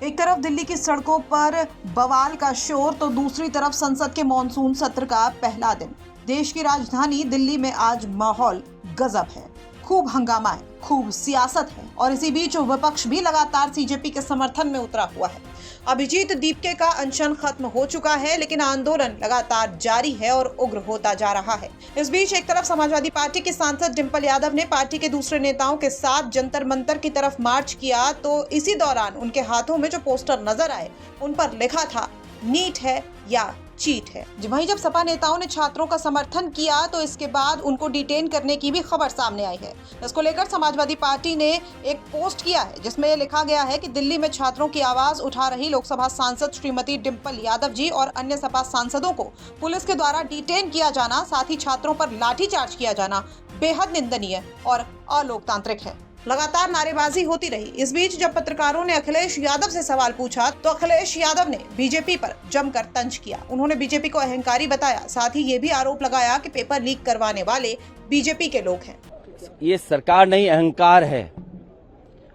एक तरफ दिल्ली की सड़कों पर बवाल का शोर तो दूसरी तरफ संसद के मॉनसून सत्र का पहला दिन। देश की राजधानी दिल्ली में आज माहौल गजब है। खूब हंगामा है, खूब सियासत है और इसी बीच विपक्ष भी लगातार सीजेपी के समर्थन में उतरा हुआ है। अभिजीत दीपके का अनशन खत्म हो चुका है, लेकिन आंदोलन लगातार जारी है और उग्र होता जा रहा है। इस बीच एक तरफ समाजवादी पार्टी की सांसद डिंपल यादव ने पार्टी के दूसरे नेताओं के साथ जंतर मंतर की तरफ मार्च किया, तो इसी दौरान उनके हाथों में जो पोस्टर नजर आए उन पर लिखा था नीट है या चीट है। वहीं जब सपा नेताओं ने छात्रों का समर्थन किया तो इसके बाद उनको डिटेन करने की भी खबर सामने आई है। इसको लेकर समाजवादी पार्टी ने एक पोस्ट किया है जिसमें लिखा गया है कि दिल्ली में छात्रों की आवाज उठा रही लोकसभा सांसद श्रीमती डिंपल यादव जी और अन्य सपा सांसदों को पुलिस के द्वारा डिटेन किया जाना, साथ ही छात्रों पर लाठीचार्ज किया जाना बेहद निंदनीय और अलोकतांत्रिक है। लगातार नारेबाजी होती रही। इस बीच जब पत्रकारों ने अखिलेश यादव से सवाल पूछा तो अखिलेश यादव ने बीजेपी पर जमकर तंज किया। उन्होंने बीजेपी को अहंकारी बताया, साथ ही ये भी आरोप लगाया कि पेपर लीक करवाने वाले बीजेपी के लोग हैं। ये सरकार नहीं, अहंकार है।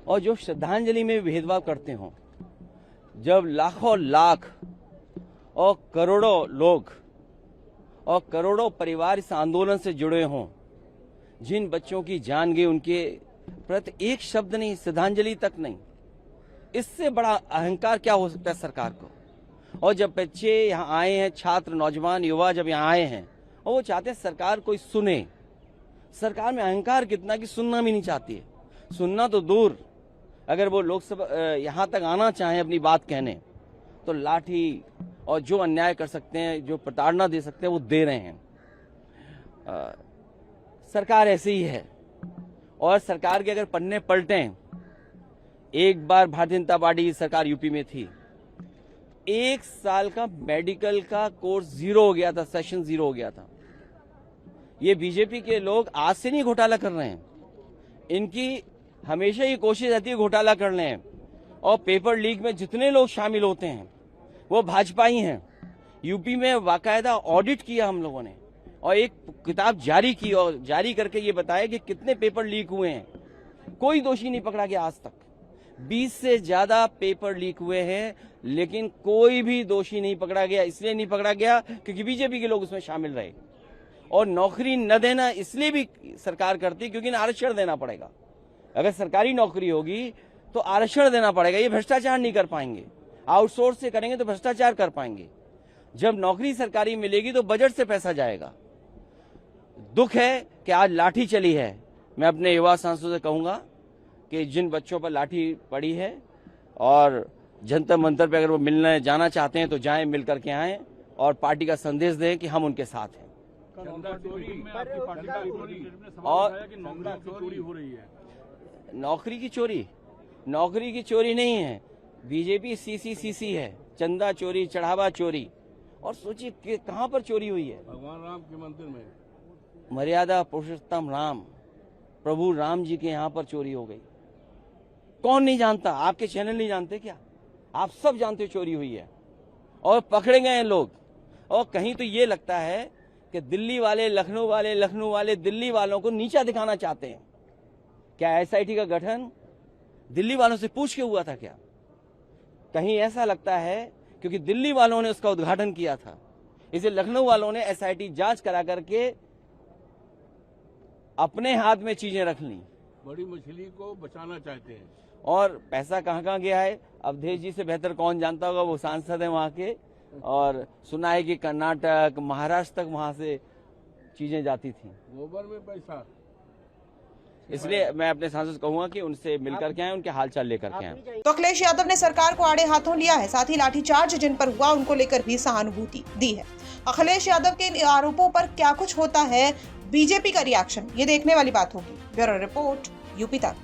और जो श्रद्धांजलि में भेदभाव करते हो, जब लाखों लाख और करोड़ों लोग और करोड़ों परिवार इस आंदोलन से जुड़े हों, जिन बच्चों की जान गई उनके प्रति एक शब्द नहीं, श्रद्धांजलि तक नहीं, इससे बड़ा अहंकार क्या हो सकता है सरकार को। और जब बच्चे यहाँ आए हैं, छात्र, नौजवान, युवा जब यहाँ आए हैं और वो चाहते हैं सरकार कोई सुने, सरकार में अहंकार कितना कि सुनना भी नहीं चाहती है। सुनना तो दूर, अगर वो लोकसभा यहाँ तक आना चाहें अपनी बात कहने, तो लाठी और जो अन्याय कर सकते हैं, जो प्रताड़ना दे सकते हैं, वो दे रहे हैं। सरकार ऐसी ही है। और सरकार के अगर पन्ने पलटें, एक बार भारतीय जनता पार्टी की सरकार यूपी में थी, 1 साल का मेडिकल का कोर्स जीरो हो गया था, सेशन जीरो हो गया था। ये बीजेपी के लोग आज से नहीं घोटाला कर रहे हैं, इनकी हमेशा ही कोशिश रहती है घोटाला कर लें। और पेपर लीक में जितने लोग शामिल होते हैं वो भाजपा ही हैं। यूपी में बाकायदा ऑडिट किया हम लोगों ने और एक किताब जारी की और जारी करके ये बताया कि कितने पेपर लीक हुए हैं। कोई दोषी नहीं पकड़ा गया आज तक। 20 से ज्यादा पेपर लीक हुए हैं, लेकिन कोई भी दोषी नहीं पकड़ा गया। इसलिए नहीं पकड़ा गया क्योंकि बीजेपी के लोग उसमें शामिल रहे। और नौकरी न देना इसलिए भी सरकार करती क्योंकि आरक्षण देना पड़ेगा। अगर सरकारी नौकरी होगी तो आरक्षण देना पड़ेगा। ये भ्रष्टाचार नहीं कर पाएंगे। आउटसोर्स से करेंगे तो भ्रष्टाचार कर पाएंगे। जब नौकरी सरकारी मिलेगी तो बजट से पैसा जाएगा। दुख है कि आज लाठी चली है। मैं अपने युवा सांसदों से कहूंगा कि जिन बच्चों पर लाठी पड़ी है और जंतर मंतर पे अगर वो मिलने जाना चाहते हैं तो जाएं, मिल करके आएं और पार्टी का संदेश दें कि हम उनके साथ हैं। और नौकरी की चोरी नहीं है, बीजेपी सीसी है, चंदा चोरी, चढ़ावा चोरी। और सोचिए कि कहां पर चोरी हुई है। भगवान राम के मंदिर में, मर्यादा पुरुषोत्तम राम, प्रभु राम जी के यहाँ पर चोरी हो गई। कौन नहीं जानता? आपके चैनल नहीं जानते क्या? आप सब जानते हो चोरी हुई है और पकड़े गए हैं लोग। और कहीं तो ये लगता है कि दिल्ली वाले, लखनऊ वाले दिल्ली वालों को नीचा दिखाना चाहते हैं। क्या एसआईटी का गठन दिल्ली वालों से पूछ के हुआ था क्या? कहीं ऐसा लगता है क्योंकि दिल्ली वालों ने उसका उद्घाटन किया था, इसे लखनऊ वालों ने एसआईटी जांच करा करके अपने हाथ में चीजें रख ली। बड़ी मछली को बचाना चाहते हैं। और पैसा कहाँ गया है अवधेश जी से बेहतर कौन जानता होगा, वो सांसद है वहाँ के। और सुना है कि कर्नाटक, महाराष्ट्र तक वहाँ से चीजें जाती थी। गोबर में पैसा। इसलिए मैं अपने सांसद से कहूंगा कि उनसे मिलकर के आए, उनके हालचाल लेकर के आए। तो अखिलेश यादव ने सरकार को आड़े हाथों लिया है, साथ ही लाठीचार्ज जिन पर हुआ उनको लेकर भी सहानुभूति दी है। अखिलेश यादव के आरोपों पर क्या कुछ होता है बीजेपी का रिएक्शन, ये देखने वाली बात होगी। ब्यूरो रिपोर्ट, यूपी तक।